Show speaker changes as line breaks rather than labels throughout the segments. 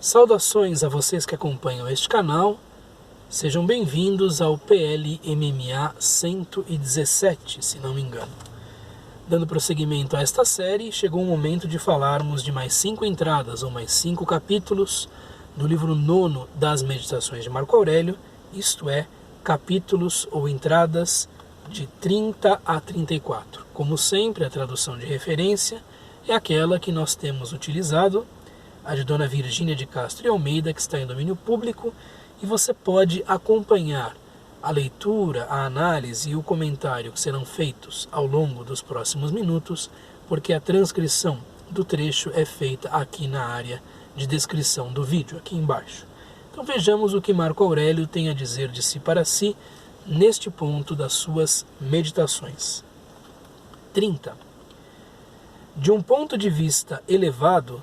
Saudações a vocês que acompanham este canal, sejam bem-vindos ao PLMMA 117, se não me engano. Dando prosseguimento a esta série, chegou o momento de falarmos de mais 5 entradas ou mais 5 capítulos do livro 9 das Meditações de Marco Aurélio, isto é, capítulos ou entradas de 30 a 34. Como sempre, a tradução de referência é aquela que nós temos utilizado, a de Dona Virgínia de Castro e Almeida, que está em domínio público, e você pode acompanhar a leitura, a análise e o comentário que serão feitos ao longo dos próximos minutos, porque a transcrição do trecho é feita aqui na área de descrição do vídeo, aqui embaixo. Então vejamos o que Marco Aurélio tem a dizer de si para si, neste ponto das suas meditações. 30. De um ponto de vista elevado,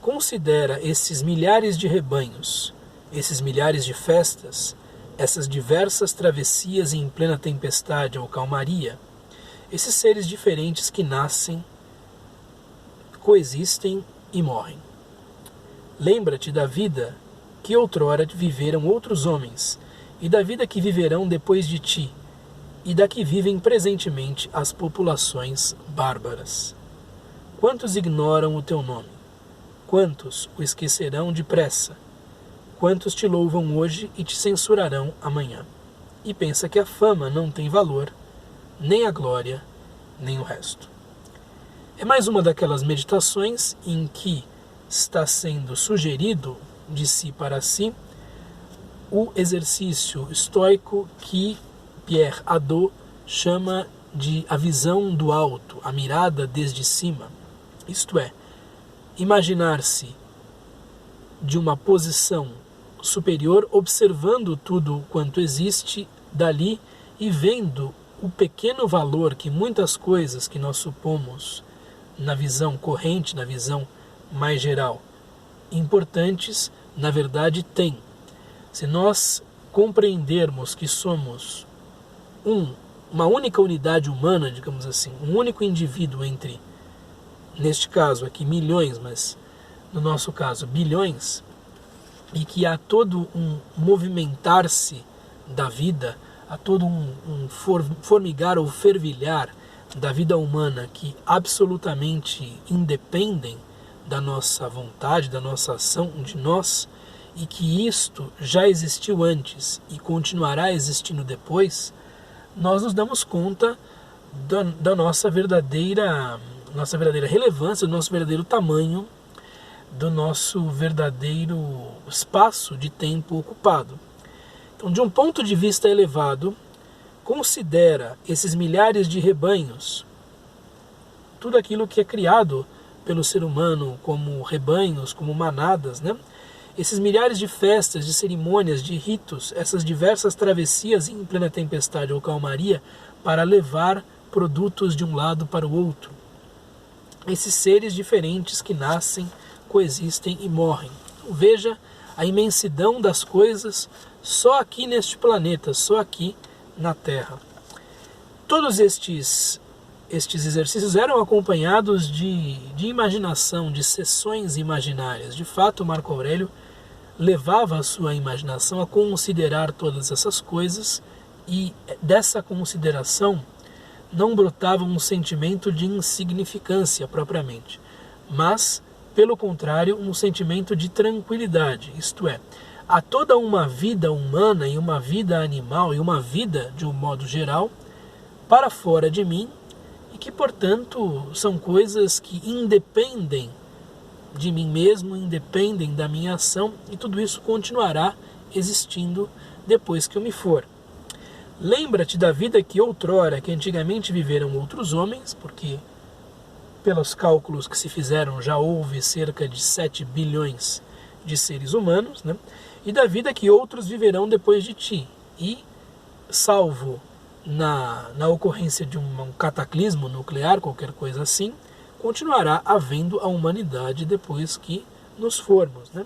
considera esses milhares de rebanhos, esses milhares de festas, essas diversas travessias em plena tempestade ou calmaria, esses seres diferentes que nascem, coexistem e morrem. Lembra-te da vida que outrora viveram outros homens, e da vida que viverão depois de ti, e da que vivem presentemente as populações bárbaras. Quantos ignoram o teu nome? Quantos o esquecerão depressa? Quantos te louvam hoje e te censurarão amanhã? E pensa que a fama não tem valor, nem a glória, nem o resto. É mais uma daquelas meditações em que está sendo sugerido de si para si o exercício estoico que Pierre Hadot chama de a visão do alto, a mirada desde cima. Isto é, imaginar-se de uma posição superior, observando tudo quanto existe dali e vendo o pequeno valor que muitas coisas que nós supomos na visão corrente, na visão mais geral, importantes, na verdade têm. Se nós compreendermos que somos uma única unidade humana, digamos assim, um único indivíduo entre, neste caso aqui, milhões, mas no nosso caso, bilhões, e que há todo um movimentar-se da vida, há todo um formigar ou fervilhar da vida humana que absolutamente independem da nossa vontade, da nossa ação, de nós, e que isto já existiu antes e continuará existindo depois, nós nos damos conta da nossa verdadeira relevância, do nosso verdadeiro tamanho, do nosso verdadeiro espaço de tempo ocupado. Então, de um ponto de vista elevado, considera esses milhares de rebanhos, tudo aquilo que é criado pelo ser humano como rebanhos, como manadas, né? Esses milhares de festas, de cerimônias, de ritos, essas diversas travessias em plena tempestade ou calmaria para levar produtos de um lado para o outro. Esses seres diferentes que nascem, coexistem e morrem. Então, veja a imensidão das coisas só aqui neste planeta, só aqui na Terra. Todos estes exercícios eram acompanhados de imaginação, de sessões imaginárias. De fato, Marco Aurélio levava a sua imaginação a considerar todas essas coisas, e dessa consideração não brotava um sentimento de insignificância propriamente, mas, pelo contrário, um sentimento de tranquilidade, isto é, há toda uma vida humana e uma vida animal e uma vida, de um modo geral, para fora de mim, e que, portanto, são coisas que independem de mim mesmo, independem da minha ação, e tudo isso continuará existindo depois que eu me for. Lembra-te da vida que outrora, que antigamente viveram outros homens, porque pelos cálculos que se fizeram já houve cerca de 7 bilhões de seres humanos, né? E da vida que outros viverão depois de ti. E, salvo na ocorrência de um cataclismo nuclear, qualquer coisa assim, continuará havendo a humanidade depois que nos formos, né?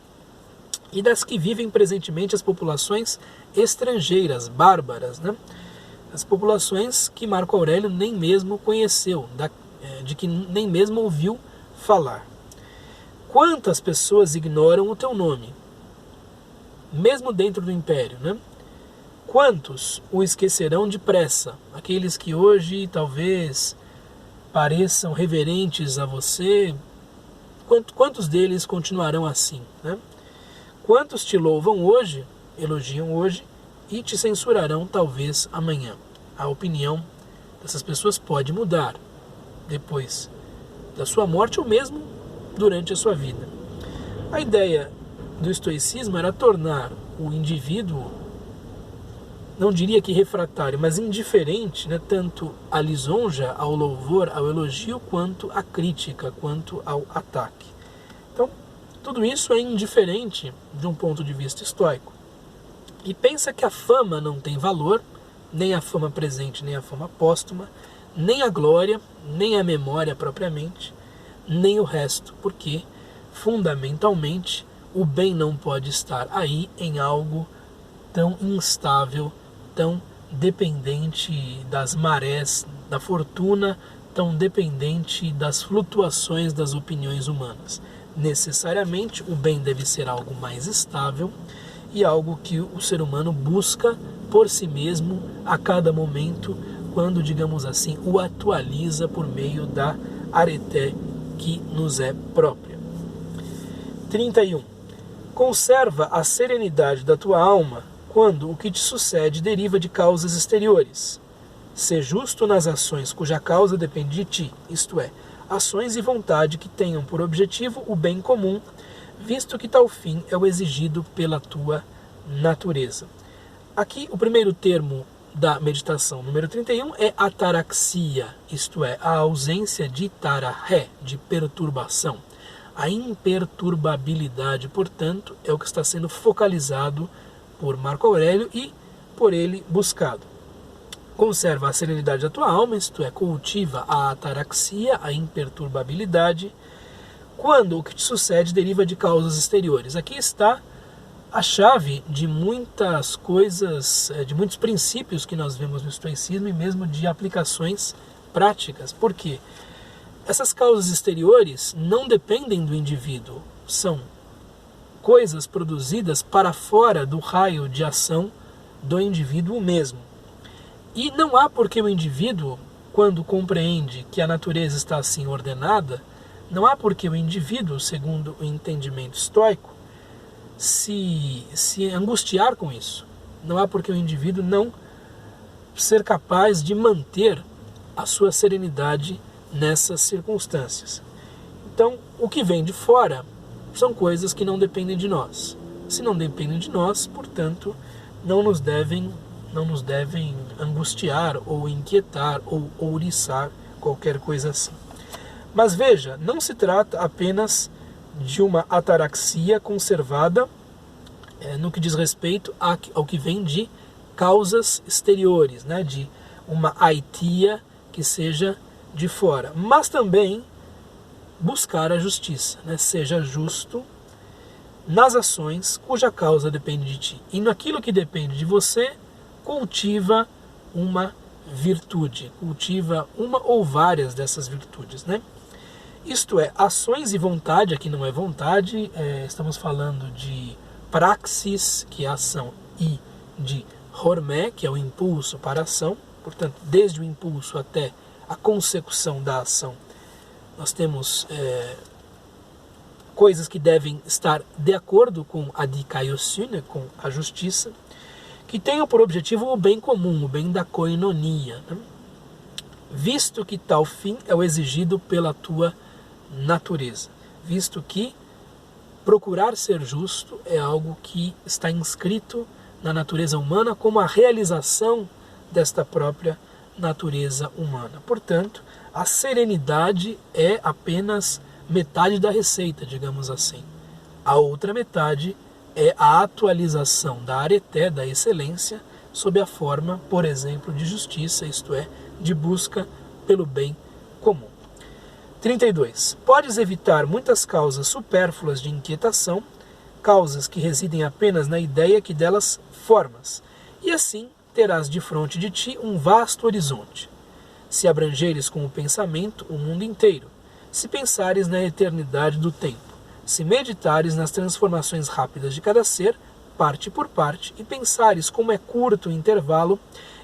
E das que vivem presentemente as populações estrangeiras, bárbaras, né? As populações que Marco Aurélio nem mesmo conheceu, de que nem mesmo ouviu falar. Quantas pessoas ignoram o teu nome, mesmo dentro do império, né? Quantos o esquecerão depressa? Aqueles que hoje talvez pareçam reverentes a você, quantos deles continuarão assim, né? Quantos te louvam hoje, elogiam hoje e te censurarão talvez amanhã? A opinião dessas pessoas pode mudar depois da sua morte ou mesmo durante a sua vida. A ideia do estoicismo era tornar o indivíduo, não diria que refratário, mas indiferente, né, tanto à lisonja, ao louvor, ao elogio, quanto à crítica, quanto ao ataque. Então, tudo isso é indiferente de um ponto de vista estoico. E pensa que a fama não tem valor, nem a fama presente, nem a fama póstuma, nem a glória, nem a memória propriamente, nem o resto, porque, fundamentalmente, o bem não pode estar aí em algo tão instável, tão dependente das marés, da fortuna, tão dependente das flutuações das opiniões humanas. Necessariamente, o bem deve ser algo mais estável e algo que o ser humano busca por si mesmo a cada momento, quando, digamos assim, o atualiza por meio da areté que nos é própria. 31. Conserva a serenidade da tua alma quando o que te sucede deriva de causas exteriores. Sê justo nas ações cuja causa depende de ti, isto é, ações e vontade que tenham por objetivo o bem comum, visto que tal fim é o exigido pela tua natureza. Aqui o primeiro termo da meditação número 31 é ataraxia, isto é, a ausência de tarahé, de perturbação. A imperturbabilidade, portanto, é o que está sendo focalizado por Marco Aurélio e por ele buscado. Conserva a serenidade da tua alma, isto é, cultiva a ataraxia, a imperturbabilidade, quando o que te sucede deriva de causas exteriores. Aqui está a chave de muitas coisas, de muitos princípios que nós vemos no estoicismo e mesmo de aplicações práticas. Por quê? Essas causas exteriores não dependem do indivíduo, são coisas produzidas para fora do raio de ação do indivíduo mesmo. E não há por que o indivíduo, quando compreende que a natureza está assim ordenada, não há por que o indivíduo, segundo o entendimento estoico, se angustiar com isso. Não há por que o indivíduo não ser capaz de manter a sua serenidade nessas circunstâncias. Então, o que vem de fora são coisas que não dependem de nós. Se não dependem de nós, portanto, não nos devem angustiar ou inquietar ou ouriçar, qualquer coisa assim. Mas veja, não se trata apenas de uma ataraxia conservada no que diz respeito ao que vem de causas exteriores, né, de uma aitia que seja de fora, mas também buscar a justiça, né, seja justo nas ações cuja causa depende de ti. E naquilo que depende de você, cultiva uma virtude, cultiva uma ou várias dessas virtudes, né? Isto é, ações e vontade, aqui não é vontade, estamos falando de praxis, que é a ação, e de hormé, que é o impulso para a ação. Portanto, desde o impulso até a consecução da ação, nós temos coisas que devem estar de acordo com a dikaiosune, com a justiça, que tenham por objetivo o bem comum, o bem da koinonia, né? Visto que tal fim é o exigido pela tua natureza, visto que procurar ser justo é algo que está inscrito na natureza humana como a realização desta própria natureza humana. Portanto, a serenidade é apenas metade da receita, digamos assim. A outra metade é a atualização da areté, da excelência, sob a forma, por exemplo, de justiça, isto é, de busca pelo bem comum. 32. Podes evitar muitas causas supérfluas de inquietação, causas que residem apenas na ideia que delas formas, e assim terás defronte de ti um vasto horizonte. Se abrangeres com o pensamento o mundo inteiro, se pensares na eternidade do tempo, se meditares nas transformações rápidas de cada ser, parte por parte, e pensares como é curto o intervalo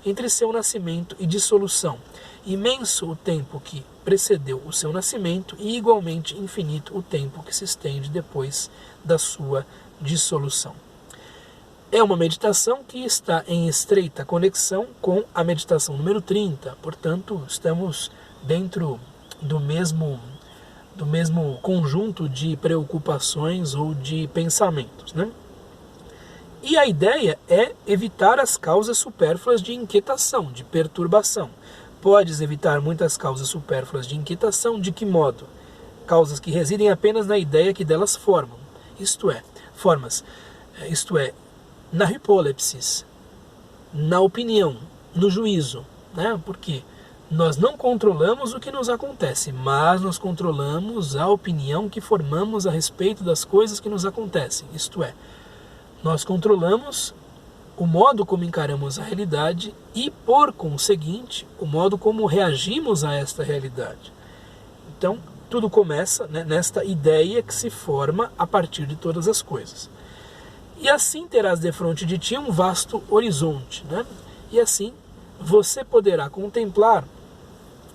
entre seu nascimento e dissolução, imenso o tempo que precedeu o seu nascimento e igualmente infinito o tempo que se estende depois da sua dissolução. É uma meditação que está em estreita conexão com a meditação número 30, portanto, estamos dentro do mesmo conjunto de preocupações ou de pensamentos, né? E a ideia é evitar as causas supérfluas de inquietação, de perturbação. Podes evitar muitas causas supérfluas de inquietação, de que modo? Causas que residem apenas na ideia que delas formam, isto é, na hipólepsis, na opinião, no juízo, né? Porque nós não controlamos o que nos acontece, mas nós controlamos a opinião que formamos a respeito das coisas que nos acontecem, isto é, nós controlamos o modo como encaramos a realidade e, por conseguinte, o modo como reagimos a esta realidade. Então, tudo começa, né, nesta ideia que se forma a partir de todas as coisas. E assim terás defronte de ti um vasto horizonte, né? E assim você poderá contemplar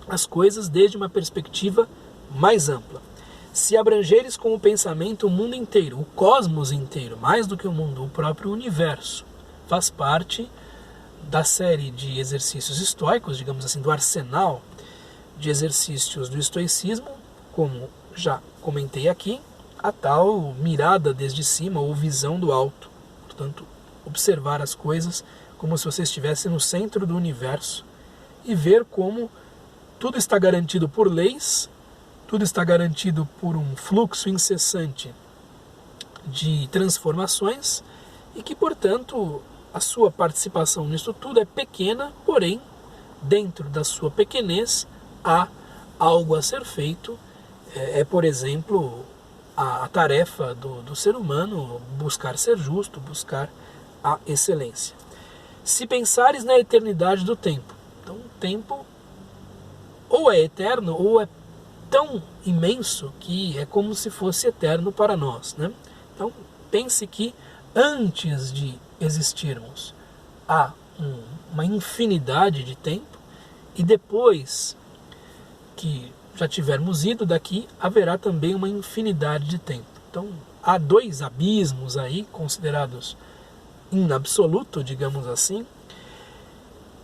as coisas desde uma perspectiva mais ampla. Se abrangeres com o pensamento o mundo inteiro, o cosmos inteiro, mais do que o mundo, o próprio universo, faz parte da série de exercícios estoicos, digamos assim, do arsenal de exercícios do estoicismo, como já comentei aqui, a tal mirada desde cima ou visão do alto. Portanto, observar as coisas como se você estivesse no centro do universo e ver como tudo está garantido por leis, tudo está garantido por um fluxo incessante de transformações e que, portanto, a sua participação nisso tudo é pequena, porém, dentro da sua pequenez, há algo a ser feito. Por exemplo, a tarefa do ser humano buscar ser justo, buscar a excelência. Se pensares na eternidade do tempo, então o tempo ou é eterno ou é tão imenso que é como se fosse eterno para nós, né? Então pense que antes de existirmos há uma infinidade de tempo e depois que já tivermos ido daqui, haverá também uma infinidade de tempo. Então há dois abismos aí considerados em absoluto, digamos assim,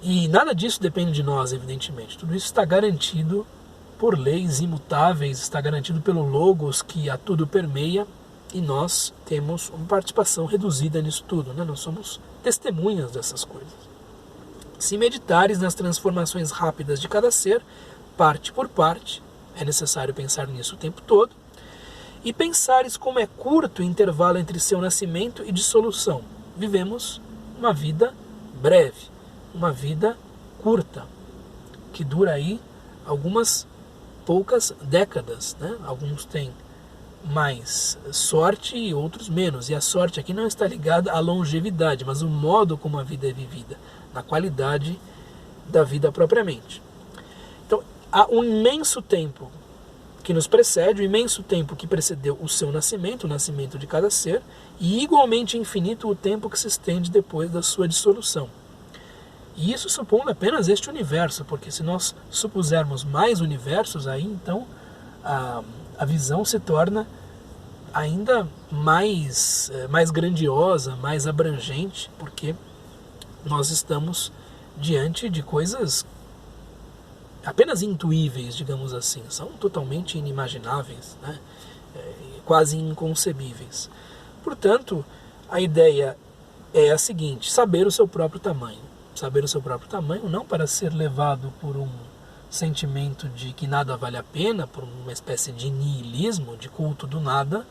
e nada disso depende de nós, evidentemente. Tudo isso está garantido por leis imutáveis, está garantido pelo Logos que a tudo permeia, e nós temos uma participação reduzida nisso tudo, né? Nós somos testemunhas dessas coisas. Se meditares nas transformações rápidas de cada ser, parte por parte, é necessário pensar nisso o tempo todo, e pensares como é curto o intervalo entre seu nascimento e dissolução. Vivemos uma vida breve, uma vida curta, que dura aí algumas poucas décadas, né? Alguns têm mais sorte e outros menos, e a sorte aqui não está ligada à longevidade, mas o modo como a vida é vivida, na qualidade da vida propriamente. Então, há um imenso tempo que nos precede, o imenso tempo que precedeu o seu nascimento, o nascimento de cada ser, e igualmente infinito o tempo que se estende depois da sua dissolução. E isso supondo apenas este universo, porque se nós supusermos mais universos, aí então a visão se torna ainda mais grandiosa, mais abrangente, porque nós estamos diante de coisas apenas intuíveis, digamos assim, são totalmente inimagináveis, né? Quase inconcebíveis. Portanto, a ideia é a seguinte: saber o seu próprio tamanho. Saber o seu próprio tamanho, não para ser levado por um sentimento de que nada vale a pena, por uma espécie de niilismo, de culto do nada,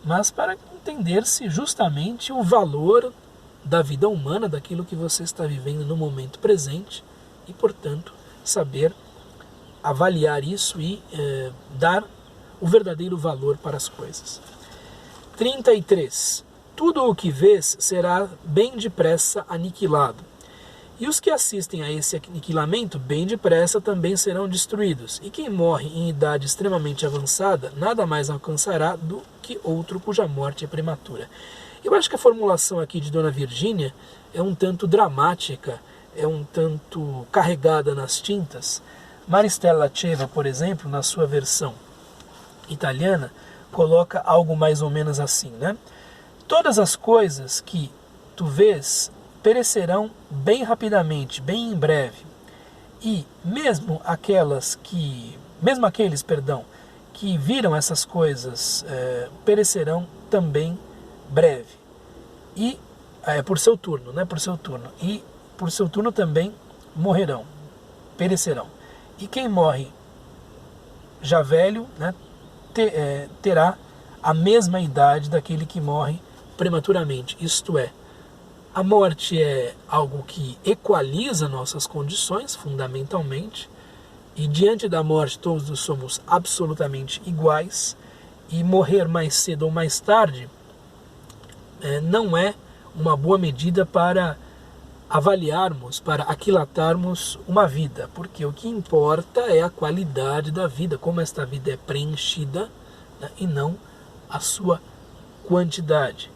mas para entender-se justamente o valor da vida humana, daquilo que você está vivendo no momento presente, e, portanto, saber avaliar isso e dar o verdadeiro valor para as coisas. 33. Tudo o que vês será bem depressa aniquilado, E os que assistem a esse aniquilamento, bem depressa também serão destruídos. E quem morre em idade extremamente avançada, nada mais alcançará do que outro cuja morte é prematura. Eu acho que a formulação aqui de Dona Virgínia é um tanto dramática, é um tanto carregada nas tintas. Maristella Ceva, por exemplo, na sua versão italiana, coloca algo mais ou menos assim, né? Todas as coisas que tu vês perecerão bem rapidamente, bem em breve. E mesmo aqueles, que viram essas coisas perecerão também breve. E por seu turno, né? Por seu turno. E por seu turno também morrerão, perecerão. E quem morre já velho, né, terá a mesma idade daquele que morre prematuramente. Isto é, a morte é algo que equaliza nossas condições, fundamentalmente, e diante da morte todos somos absolutamente iguais, e morrer mais cedo ou mais tarde não é uma boa medida para avaliarmos, para aquilatarmos uma vida, porque o que importa é a qualidade da vida, como esta vida é preenchida, né, e não a sua quantidade.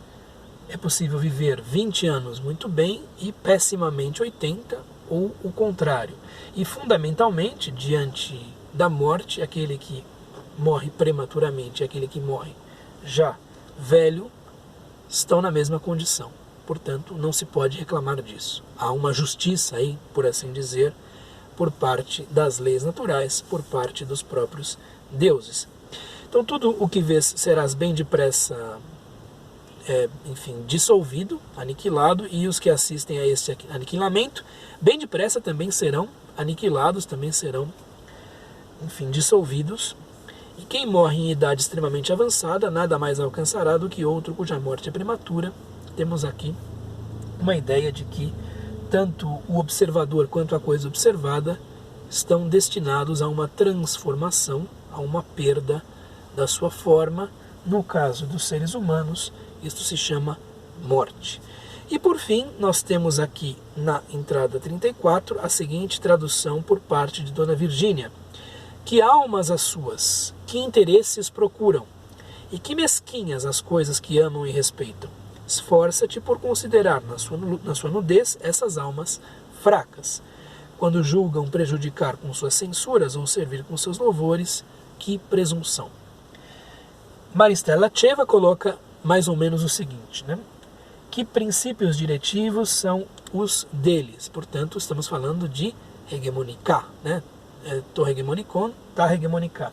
É possível viver 20 anos muito bem e pessimamente 80, ou o contrário. E fundamentalmente, diante da morte, aquele que morre prematuramente e aquele que morre já velho estão na mesma condição. Portanto, não se pode reclamar disso. Há uma justiça aí, por assim dizer, por parte das leis naturais, por parte dos próprios deuses. Então, tudo o que vês serás bem depressa dissolvido, aniquilado, e os que assistem a este aniquilamento, bem depressa também serão aniquilados, também serão, dissolvidos. E quem morre em idade extremamente avançada, nada mais alcançará do que outro cuja morte é prematura. Temos aqui uma ideia de que tanto o observador quanto a coisa observada estão destinados a uma transformação, a uma perda da sua forma. No caso dos seres humanos, isto se chama morte. E por fim, nós temos aqui na entrada 34 a seguinte tradução por parte de Dona Virgínia: que almas as suas, que interesses procuram, e que mesquinhas as coisas que amam e respeitam. Esforça-te por considerar na sua nudez essas almas fracas. Quando julgam prejudicar com suas censuras ou servir com seus louvores, que presunção. Maristella Ceva coloca mais ou menos o seguinte, né? Que princípios diretivos são os deles? Portanto, estamos falando de hegemonica, né? To hegemonikon, ta hegemonica.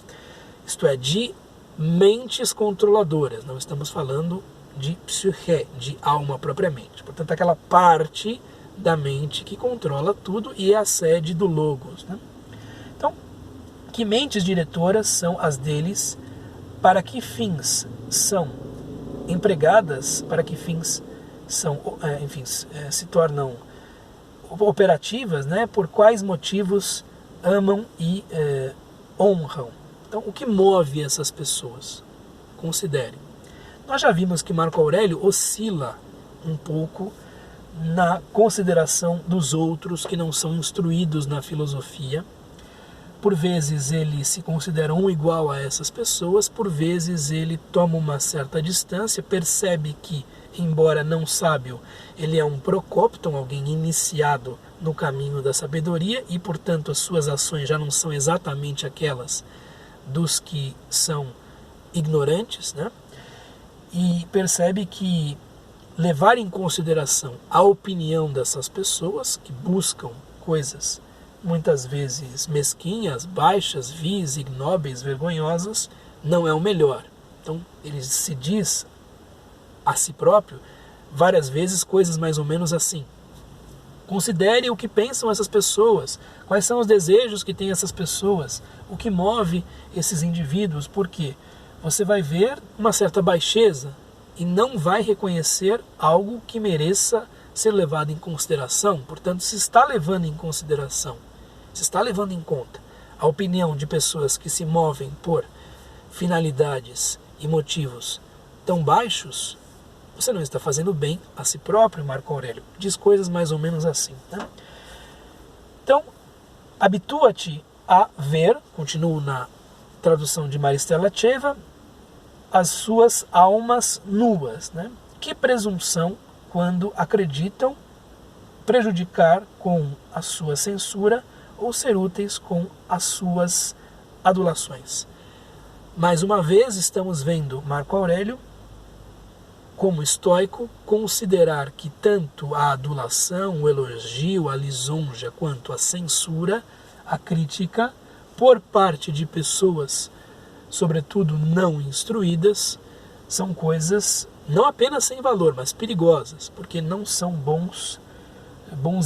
Isto é, de mentes controladoras. Não estamos falando de psyche, de alma propriamente. Portanto, aquela parte da mente que controla tudo e é a sede do logos, né? Então, que mentes diretoras são as deles? Para que fins são empregadas? Para que fins são, se tornam operativas, né? Por quais motivos amam e honram? Então, o que move essas pessoas? Considere. Nós já vimos que Marco Aurélio oscila um pouco na consideração dos outros que não são instruídos na filosofia. Por vezes ele se considera um igual a essas pessoas, por vezes ele toma uma certa distância, percebe que, embora não sábio, ele é um procópton, alguém iniciado no caminho da sabedoria, e portanto as suas ações já não são exatamente aquelas dos que são ignorantes, né? E percebe que levar em consideração a opinião dessas pessoas que buscam coisas muitas vezes mesquinhas, baixas, vis, ignóbeis, vergonhosas, não é o melhor. Então ele se diz a si próprio várias vezes coisas mais ou menos assim: considere o que pensam essas pessoas, quais são os desejos que têm essas pessoas, o que move esses indivíduos, porque você vai ver uma certa baixeza e não vai reconhecer algo que mereça ser levado em consideração. Portanto, se está levando em consideração, se está levando em conta a opinião de pessoas que se movem por finalidades e motivos tão baixos, você não está fazendo bem a si próprio. Marco Aurélio diz coisas mais ou menos assim, né? Então, habitua-te a ver, continuo na tradução de Maristela Tcheva, as suas almas nuas, né? Que presunção quando acreditam prejudicar com a sua censura ou ser úteis com as suas adulações. Mais uma vez estamos vendo Marco Aurélio, como estoico, considerar que tanto a adulação, o elogio, a lisonja, quanto a censura, a crítica, por parte de pessoas, sobretudo não instruídas, são coisas não apenas sem valor, mas perigosas, porque não são bons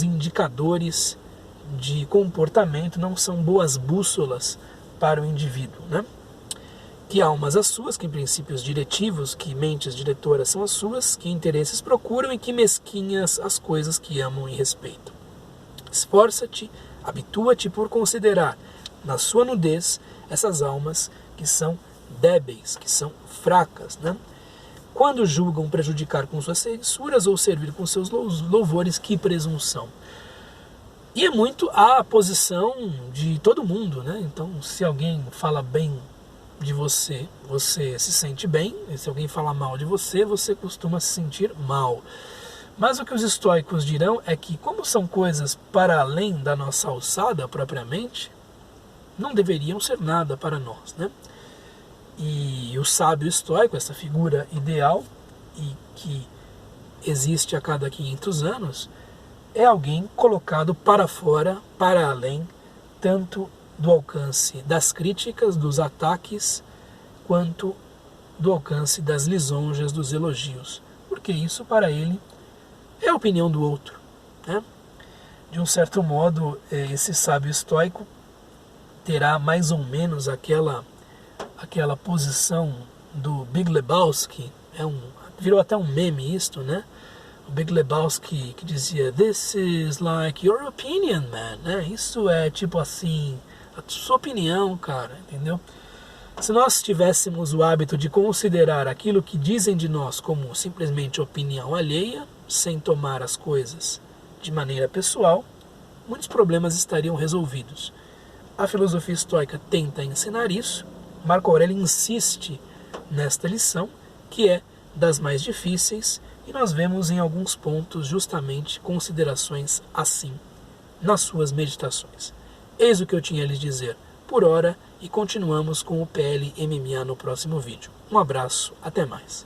indicadores de comportamento, não são boas bússolas para o indivíduo, né? Que almas as suas, que princípios diretivos, que mentes diretoras são as suas, que interesses procuram e que mesquinhas as coisas que amam e respeitam. Esforça-te, habitua-te por considerar na sua nudez essas almas que são débeis, que são fracas, né? Quando julgam prejudicar com suas censuras ou servir com seus louvores, que presunção. E é muito a posição de todo mundo, né? Então, se alguém fala bem de você, você se sente bem, e se alguém fala mal de você, você costuma se sentir mal. Mas o que os estoicos dirão é que, como são coisas para além da nossa alçada propriamente, não deveriam ser nada para nós, né? E o sábio estoico, essa figura ideal e que existe a cada 500 anos, é alguém colocado para fora, para além, tanto do alcance das críticas, dos ataques, quanto do alcance das lisonjas, dos elogios. Porque isso, para ele, é a opinião do outro, né? De um certo modo, esse sábio estoico terá mais ou menos aquela posição do Big Lebowski, virou até um meme isto, né? O Big Lebowski que dizia, "This is like your opinion, man", né? Isso é tipo assim, a sua opinião, cara, entendeu? Se nós tivéssemos o hábito de considerar aquilo que dizem de nós como simplesmente opinião alheia, sem tomar as coisas de maneira pessoal, muitos problemas estariam resolvidos. A filosofia estoica tenta ensinar isso. Marco Aurélio insiste nesta lição, que é das mais difíceis, e nós vemos em alguns pontos justamente considerações assim nas suas meditações. Eis o que eu tinha a lhes dizer por hora, e continuamos com o PL MMA no próximo vídeo. Um abraço, até mais.